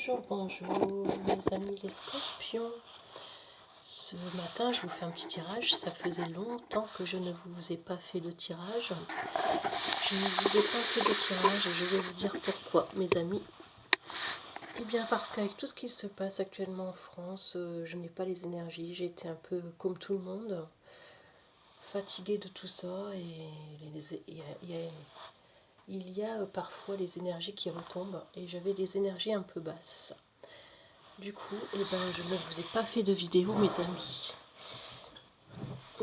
Bonjour, bonjour mes amis les scorpions. Ce matin je vous fais un petit tirage, ça faisait longtemps que je ne vous ai pas fait de tirage. Je ne vous ai pas fait de tirage et je vais vous dire pourquoi mes amis. Eh bien parce qu'avec tout ce qui se passe actuellement en France, je n'ai pas les énergies, j'ai été un peu comme tout le monde, fatiguée de tout ça et il y a parfois les énergies qui retombent et j'avais des énergies un peu basses. Du coup, eh ben, je ne vous ai pas fait de vidéo, mes amis.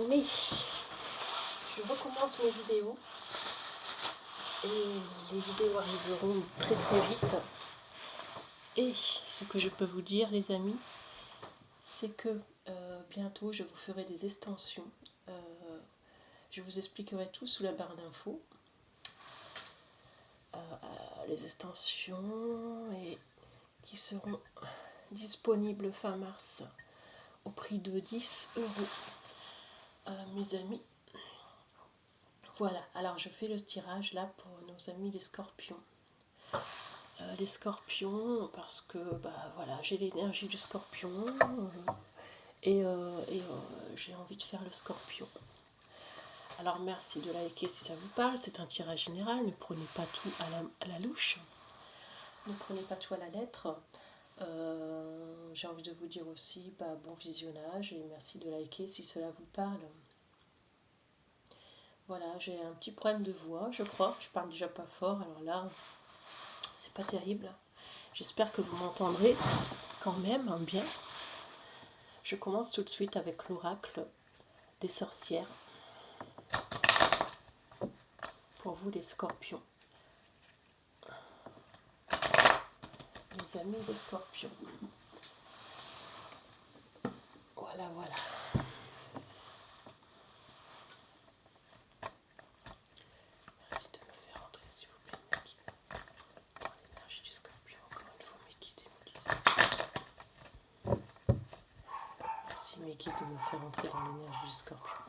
Mais je recommence mes vidéos. Et les vidéos arriveront très très vite. Et ce que je peux vous dire, les amis, c'est que bientôt je vous ferai des extensions. Je vous expliquerai tout sous la barre d'infos. Les extensions qui seront disponibles fin mars au prix de 10 €. Mes amis, voilà, alors je fais le tirage là pour nos amis les scorpions. Les scorpions, parce que voilà, j'ai l'énergie du scorpion et j'ai envie de faire le scorpion. Alors merci de liker si ça vous parle, c'est un tirage général, ne prenez pas tout à la louche, ne prenez pas tout à la lettre. J'ai envie de vous dire aussi bon visionnage et merci de liker si cela vous parle. Voilà, j'ai un petit problème de voix, je crois, je parle déjà pas fort, alors là, c'est pas terrible. J'espère que vous m'entendrez quand même bien. Je commence tout de suite avec l'oracle des sorcières. Pour vous les scorpions. Les amis des scorpions. Voilà, voilà. Merci de me faire entrer, s'il vous plaît, mes guides. Dans l'énergie du scorpion, encore une fois, mes guides me disent. Merci mes guides de me faire entrer dans l'énergie du scorpion.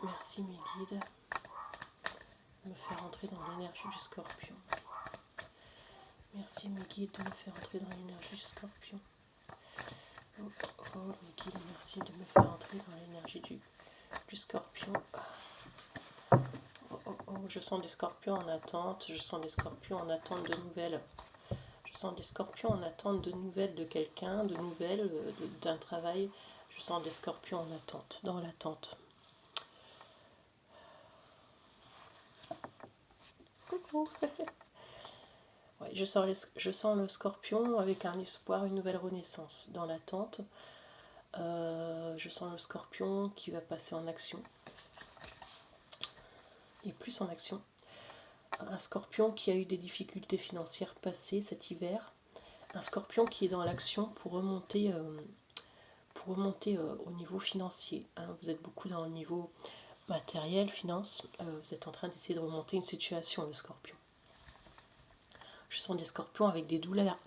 Merci mes guides de me faire entrer dans l'énergie du scorpion. Merci mes guides de me faire entrer dans l'énergie du scorpion. Oh, mes guides, merci de me faire entrer dans l'énergie du scorpion. Je sens des scorpions en attente, je sens des scorpions en attente de nouvelles. Je sens des scorpions en attente de nouvelles de quelqu'un, de nouvelles d'un travail. Je sens des scorpions en attente, dans l'attente. Coucou. Ouais, je sens le scorpion avec un espoir, une nouvelle renaissance dans l'attente. Je sens le scorpion qui va passer en action. Et plus en action. Un scorpion qui a eu des difficultés financières passées cet hiver. Un scorpion qui est dans l'action pour remonter au niveau financier. Vous êtes beaucoup dans le niveau matériel, finance. Vous êtes en train d'essayer de remonter une situation, le scorpion. Je sens des scorpions avec des douleurs.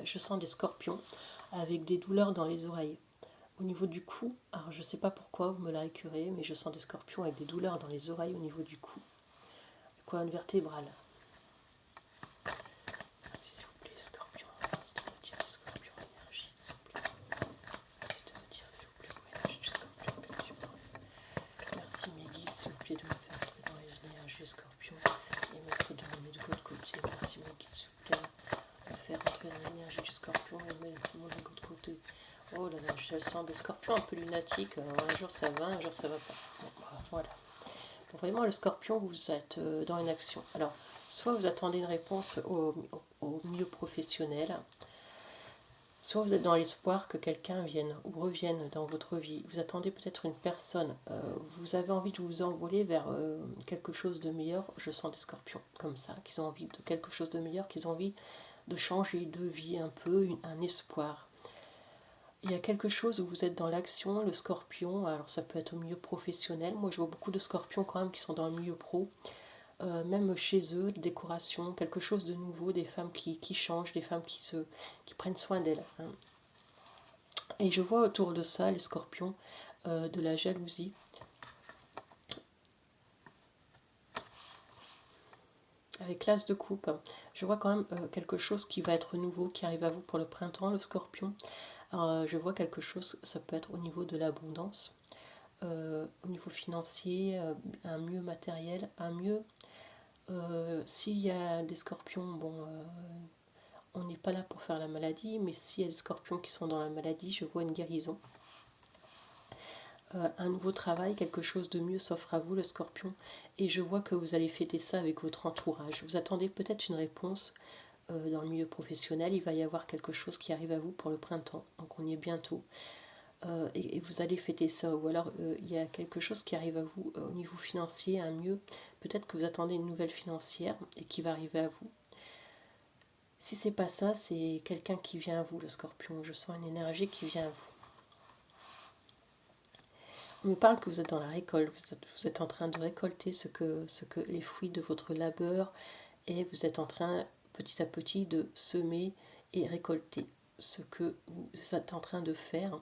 Je sens des scorpions avec des douleurs dans les oreilles. Au niveau du cou, alors je ne sais pas pourquoi, vous me l'arrêterez, mais je sens des scorpions avec des douleurs dans les oreilles au niveau du cou. Colonne vertébrale. Merci s'il vous plaît, scorpion. Merci de me dire les scorpions énergie, s'il vous plaît. Merci de me dire s'il vous plaît l'énergie du scorpion. Qu'est-ce que j'ai pas fait? Merci mes guides, s'il vous plaît, de me faire entrer dans les énergies du scorpion et mettre de l'autre côté. Merci mes guides, s'il vous plaît, de me faire entrer dans l'énergie du scorpion et mettre de l'autre côté. Oh là là, je sens des scorpions un peu lunatiques. Un jour ça va, un jour ça va pas. Bon, voilà. Donc vraiment, le scorpion, vous êtes dans une action. Alors, soit vous attendez une réponse au milieu professionnel, soit vous êtes dans l'espoir que quelqu'un vienne ou revienne dans votre vie. Vous attendez peut-être une personne. Vous avez envie de vous envoler vers quelque chose de meilleur. Je sens des scorpions comme ça, qui ont envie de quelque chose de meilleur, qui ont envie de changer de vie un peu, un espoir. Il y a quelque chose où vous êtes dans l'action, le scorpion, alors ça peut être au milieu professionnel. Moi je vois beaucoup de scorpions quand même qui sont dans le milieu pro, même chez eux, décoration, quelque chose de nouveau, des femmes qui changent, des femmes qui prennent soin d'elles. Et je vois autour de ça, les scorpions, de la jalousie. avec l'as de coupe, je vois quand même quelque chose qui va être nouveau, qui arrive à vous pour le printemps, le scorpion. Alors, je vois quelque chose, ça peut être au niveau de l'abondance, au niveau financier, un mieux matériel, un mieux. S'il y a des scorpions, bon, on n'est pas là pour faire la maladie, mais s'il y a des scorpions qui sont dans la maladie, je vois une guérison. Un nouveau travail, quelque chose de mieux s'offre à vous, le scorpion, et je vois que vous allez fêter ça avec votre entourage. Vous attendez peut-être une réponse dans le milieu professionnel, il va y avoir quelque chose qui arrive à vous pour le printemps, donc on y est bientôt. Et vous allez fêter ça, ou alors il y a quelque chose qui arrive à vous au niveau financier, un mieux, peut-être que vous attendez une nouvelle financière et qui va arriver à vous. Si c'est pas ça, c'est quelqu'un qui vient à vous, le scorpion, je sens une énergie qui vient à vous. On me parle que vous êtes dans la récolte, vous êtes en train de récolter ce que les fruits de votre labeur, et vous êtes en train petit à petit de semer et récolter ce que vous êtes en train de faire.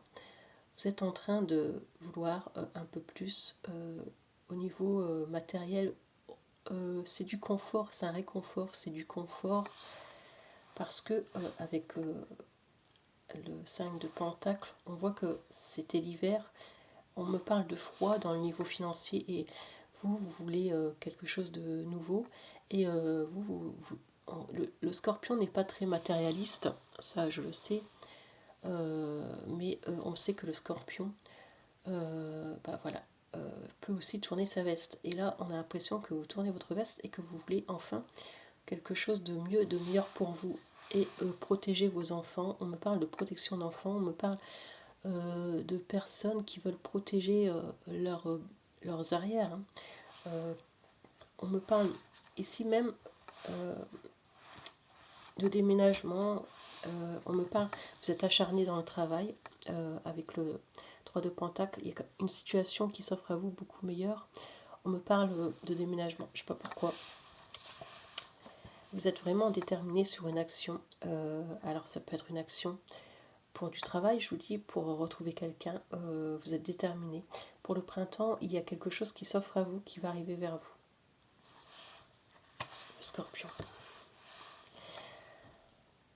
Vous êtes en train de vouloir un peu plus au niveau matériel. C'est du confort, c'est un réconfort, c'est du confort parce que avec le 5 de Pentacle, on voit que c'était l'hiver. On me parle de froid dans le niveau financier et vous voulez quelque chose de nouveau. Et le scorpion n'est pas très matérialiste, ça je le sais. Mais on sait que le scorpion voilà, peut aussi tourner sa veste. Et là, on a l'impression que vous tournez votre veste et que vous voulez enfin quelque chose de mieux, de meilleur pour vous. Et protéger vos enfants. On me parle de protection d'enfants, on me parle de personnes qui veulent protéger leurs arrières. Hein. On me parle ici même de déménagement. On me parle, vous êtes acharné dans le travail avec le 3 de Pentacle. Il y a une situation qui s'offre à vous beaucoup meilleure. On me parle de déménagement, je ne sais pas pourquoi. Vous êtes vraiment déterminé sur une action. Alors ça peut être une action pour du travail, je vous dis, pour retrouver quelqu'un. Vous êtes déterminé. Pour le printemps, il y a quelque chose qui s'offre à vous, qui va arriver vers vous. Le Scorpion.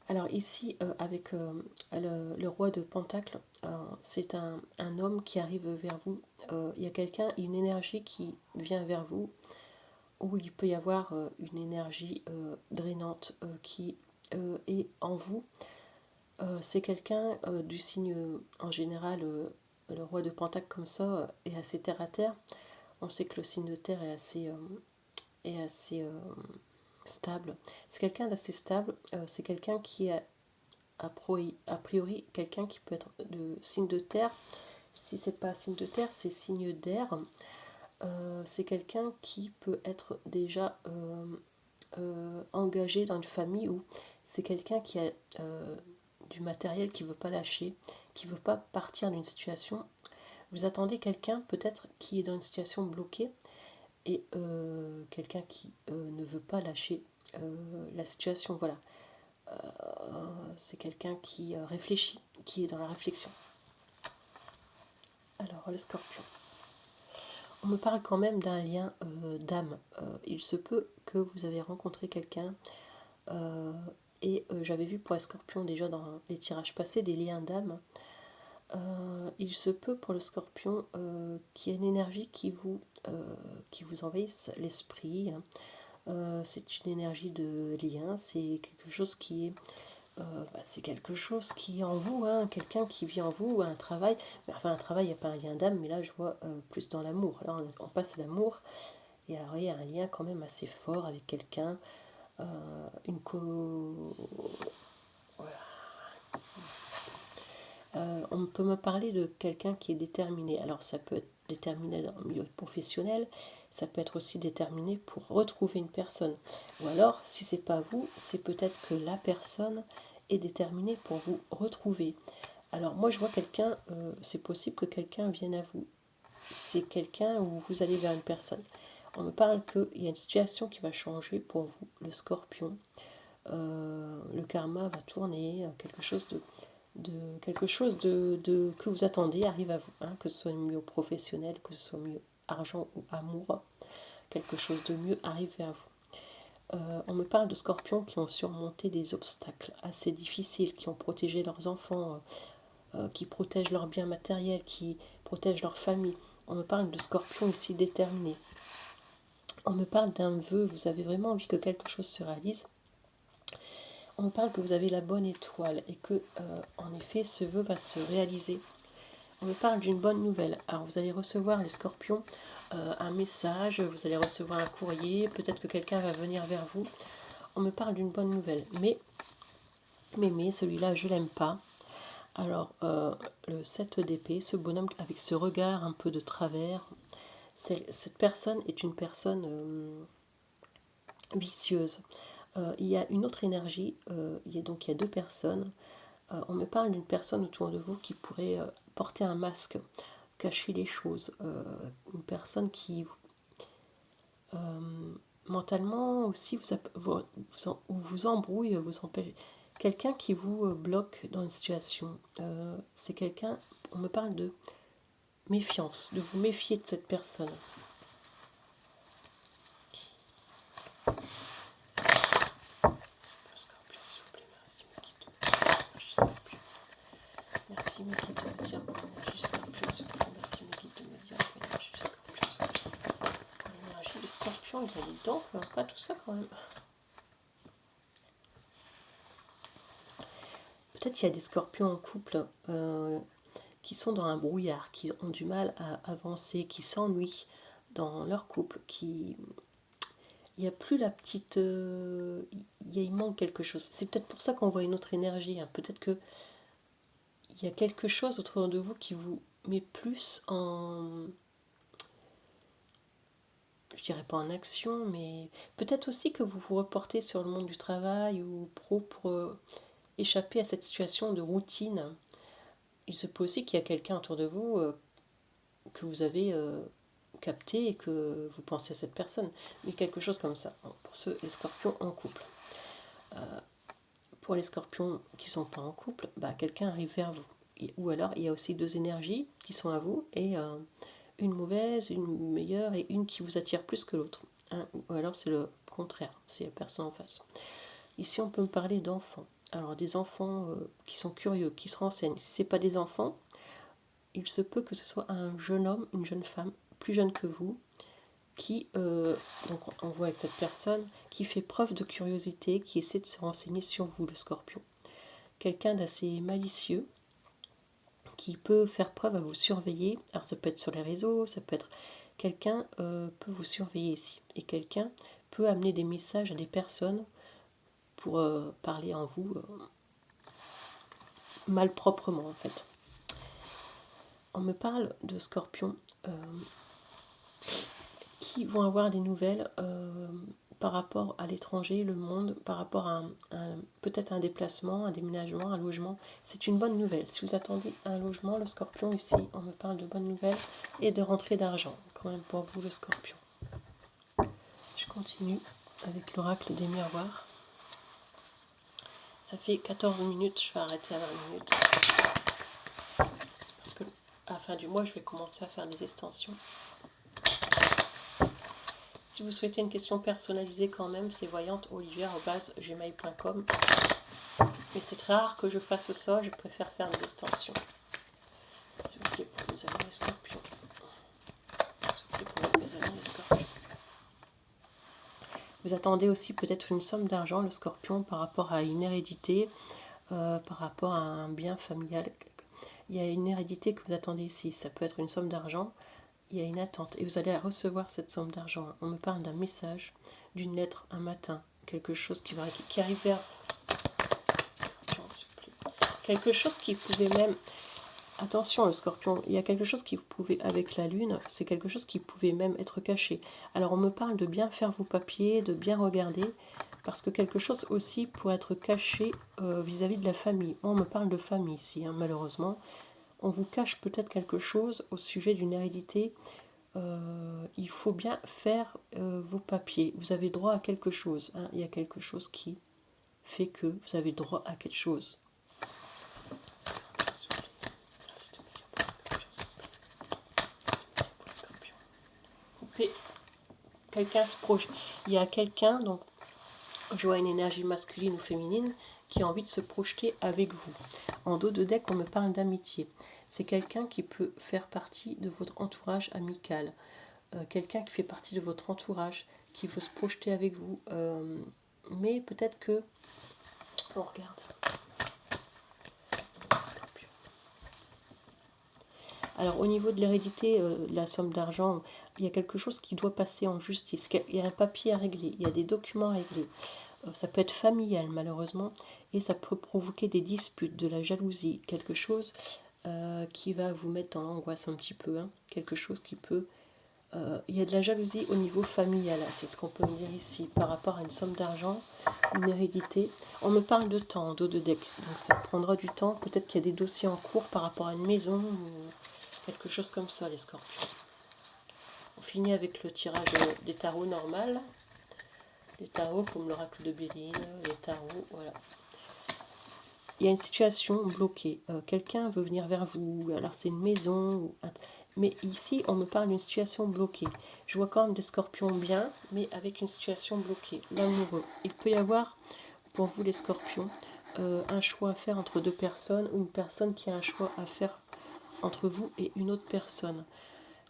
Alors ici, avec le roi de Pentacle, c'est un homme qui arrive vers vous. Il y a quelqu'un, une énergie qui vient vers vous, où il peut y avoir une énergie drainante qui est en vous. C'est quelqu'un du signe, en général, le roi de Pentacle comme ça est assez terre à terre. On sait que le signe de terre est assez stable. C'est quelqu'un d'assez stable. C'est quelqu'un qui est a priori quelqu'un qui peut être de signe de terre. Si c'est pas signe de terre, c'est signe d'air. C'est quelqu'un qui peut être déjà engagé dans une famille où c'est quelqu'un qui a du matériel qui ne veut pas lâcher, qui ne veut pas partir d'une situation. Vous attendez quelqu'un peut-être qui est dans une situation bloquée et quelqu'un qui ne veut pas lâcher la situation. Voilà. C'est quelqu'un qui réfléchit, qui est dans la réflexion. Alors, le Scorpion. On me parle quand même d'un lien d'âme. Il se peut que vous avez rencontré quelqu'un et j'avais vu pour les Scorpions déjà dans les tirages passés des liens d'âme. Il se peut pour le Scorpion qu'il y ait une énergie qui vous envahisse l'esprit. C'est une énergie de lien, c'est quelque chose qui est c'est quelque chose qui est en vous, hein, quelqu'un qui vit en vous, un travail. Mais enfin, un travail, il n'y a pas un lien d'âme, mais là, je vois plus dans l'amour. Là, on passe à l'amour, et alors, il y a un lien quand même assez fort avec quelqu'un. Une co... Voilà. On peut me parler de quelqu'un qui est déterminé. Alors, ça peut être déterminé dans le milieu professionnel, ça peut être aussi déterminé pour retrouver une personne. Ou alors, si c'est pas vous, c'est peut-être que la personne est déterminée pour vous retrouver. Alors moi je vois quelqu'un, c'est possible que quelqu'un vienne à vous. C'est quelqu'un où vous allez vers une personne. On me parle qu'il y a une situation qui va changer pour vous, le Scorpion. Le karma va tourner, quelque chose de que vous attendez arrive à vous, hein, que ce soit mieux professionnel, que ce soit mieux argent ou amour, quelque chose de mieux arrive vers vous. On me parle de scorpions qui ont surmonté des obstacles assez difficiles, qui ont protégé leurs enfants, qui protègent leurs biens matériels, qui protègent leur famille. On me parle de scorpions ici déterminés. On me parle d'un vœu, vous avez vraiment envie que quelque chose se réalise. On me parle que vous avez la bonne étoile et que, en effet, ce vœu va se réaliser. On me parle d'une bonne nouvelle. Alors, vous allez recevoir, les scorpions, un message, vous allez recevoir un courrier, peut-être que quelqu'un va venir vers vous. On me parle d'une bonne nouvelle. Mais celui-là, je l'aime pas. Alors, le 7 d'épée, ce bonhomme avec ce regard un peu de travers, cette personne est une personne vicieuse. Il y a une autre énergie, il y a deux personnes. On me parle d'une personne autour de vous qui pourrait porter un masque, cacher les choses. Une personne qui, mentalement aussi, vous embrouille, vous empêche. Quelqu'un qui vous bloque dans une situation. C'est quelqu'un, on me parle de méfiance, de vous méfier de cette personne. Scorpion, s'il vous plaît, merci mes guides. Merci mes guides de me dire pour l'énergie du scorpion, s'il vous plaît. Merci mes guides de me dire pour l'énergie du scorpion, s'il vous plaît. Pour l'énergie du scorpion, il y a des dents, pas tout ça quand même. Peut-être qu'il y a des scorpions en couple qui sont dans un brouillard, qui ont du mal à avancer, qui s'ennuient dans leur couple, qui... Il n'y a plus la petite... il manque quelque chose. C'est peut-être pour ça qu'on voit une autre énergie. Hein. Peut-être que il y a quelque chose autour de vous qui vous met plus en... Je dirais pas en action, mais peut-être aussi que vous vous reportez sur le monde du travail ou pro pour échapper à cette situation de routine. Il se peut aussi qu'il y a quelqu'un autour de vous que vous avez capté et que vous pensez à cette personne. Mais quelque chose comme ça. Pour les scorpions en couple. Pour les scorpions qui ne sont pas en couple, quelqu'un arrive vers vous. Ou alors, il y a aussi deux énergies qui sont à vous et une mauvaise, une meilleure et une qui vous attire plus que l'autre. Hein, ou alors, c'est le contraire, c'est la personne en face. Ici, on peut me parler d'enfants. Alors, des enfants qui sont curieux, qui se renseignent. Si ce n'est pas des enfants, il se peut que ce soit un jeune homme, une jeune femme, plus jeune que vous, qui, donc on voit avec cette personne, qui fait preuve de curiosité, qui essaie de se renseigner sur vous, le scorpion. Quelqu'un d'assez malicieux, qui peut faire preuve à vous surveiller. Alors ça peut être sur les réseaux, ça peut être... Quelqu'un peut vous surveiller ici. Et quelqu'un peut amener des messages à des personnes pour parler en vous malproprement en fait. On me parle de scorpions qui vont avoir des nouvelles par rapport à l'étranger, le monde, par rapport à peut-être un déplacement, un déménagement, un logement. C'est une bonne nouvelle. Si vous attendez un logement, le scorpion, ici, on me parle de bonnes nouvelles et de rentrée d'argent, quand même pour vous, le scorpion. Je continue avec l'oracle des miroirs. Ça fait 14 minutes, je vais arrêter à 20 minutes. Parce que à la fin du mois, je vais commencer à faire des extensions. Si vous souhaitez une question personnalisée quand même, c'est voyanteolivière@gmail.com. Mais c'est très rare que je fasse ça, je préfère faire des extensions. S'il vous plaît, pour mes amis les scorpions. S'il vous plaît, pour mes amis les scorpions. Vous attendez aussi peut-être une somme d'argent, le scorpion, par rapport à une hérédité, par rapport à un bien familial. Il y a une hérédité que vous attendez ici. Ça peut être une somme d'argent. Il y a une attente et vous allez recevoir cette somme d'argent. On me parle d'un message, d'une lettre, un matin, quelque chose qui arrive vers vous. Quelque chose qui pouvait même... Attention le scorpion, il y a quelque chose qui pouvait, avec la lune, c'est quelque chose qui pouvait même être caché. Alors on me parle de bien faire vos papiers, de bien regarder, parce que quelque chose aussi pourrait être caché vis-à-vis de la famille. Moi, on me parle de famille ici, hein, malheureusement. On vous cache peut-être quelque chose au sujet d'une hérédité. Il faut bien faire vos papiers. Vous avez droit à quelque chose. Hein. Il y a quelque chose qui fait que vous avez droit à quelque chose. Quelqu'un se projette. Il y a quelqu'un, donc Je vois une énergie masculine ou féminine qui a envie de se projeter avec vous. En dos de deck, on me parle d'amitié. C'est quelqu'un qui peut faire partie de votre entourage amical. Quelqu'un qui fait partie de votre entourage, qui veut se projeter avec vous. Mais peut-être que... On regarde. Alors au niveau de l'hérédité, de la somme d'argent, il y a quelque chose qui doit passer en justice. Il y a un papier à régler, il y a des documents à régler. Ça peut être familial malheureusement, et ça peut provoquer des disputes, de la jalousie, quelque chose qui va vous mettre en angoisse un petit peu, hein. Quelque chose qui peut... il y a de la jalousie au niveau familial, c'est ce qu'on peut me dire ici, par rapport à une somme d'argent, une hérédité. On me parle de temps en dos de deck, donc ça prendra du temps. Peut-être qu'il y a des dossiers en cours par rapport à une maison, ou quelque chose comme ça, les scorpions. On finit avec le tirage des tarots normal. Les tarots comme l'oracle de Béline, les tarots, voilà. Il y a une situation bloquée. Quelqu'un veut venir vers vous, alors c'est une maison, mais ici on me parle d'une situation bloquée. Je vois quand même des scorpions bien, mais avec une situation bloquée. L'amoureux. Il peut y avoir, pour vous les scorpions, un choix à faire entre deux personnes, ou une personne qui a un choix à faire entre vous et une autre personne.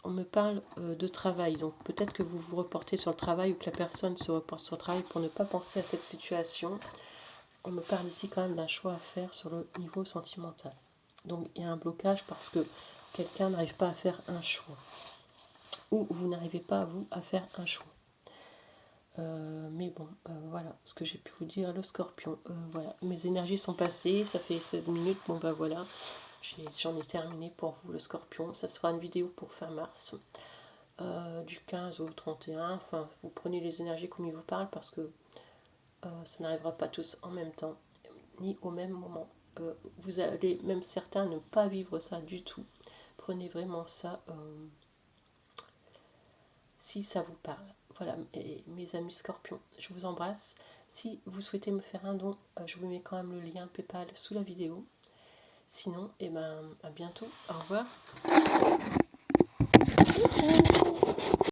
On me parle de travail, donc peut-être que vous vous reportez sur le travail ou que la personne se reporte sur le travail pour ne pas penser à cette situation. On me parle ici quand même d'un choix à faire sur le niveau sentimental. Donc il y a un blocage parce que quelqu'un n'arrive pas à faire un choix. Ou vous n'arrivez pas, vous, à faire un choix. Mais bon, voilà ce que j'ai pu vous dire, le scorpion. Voilà, mes énergies sont passées, ça fait 16 minutes, bon ben voilà. J'en ai terminé pour vous le scorpion. Ça sera une vidéo pour fin mars. Du 15 au 31. Enfin, vous prenez les énergies comme il vous parle parce que ça n'arrivera pas tous en même temps, ni au même moment. Vous allez même certains ne pas vivre ça du tout. Prenez vraiment ça si ça vous parle. Voilà, mes amis scorpions, je vous embrasse. Si vous souhaitez me faire un don, je vous mets quand même le lien PayPal sous la vidéo. Sinon, eh ben, à bientôt. Au revoir.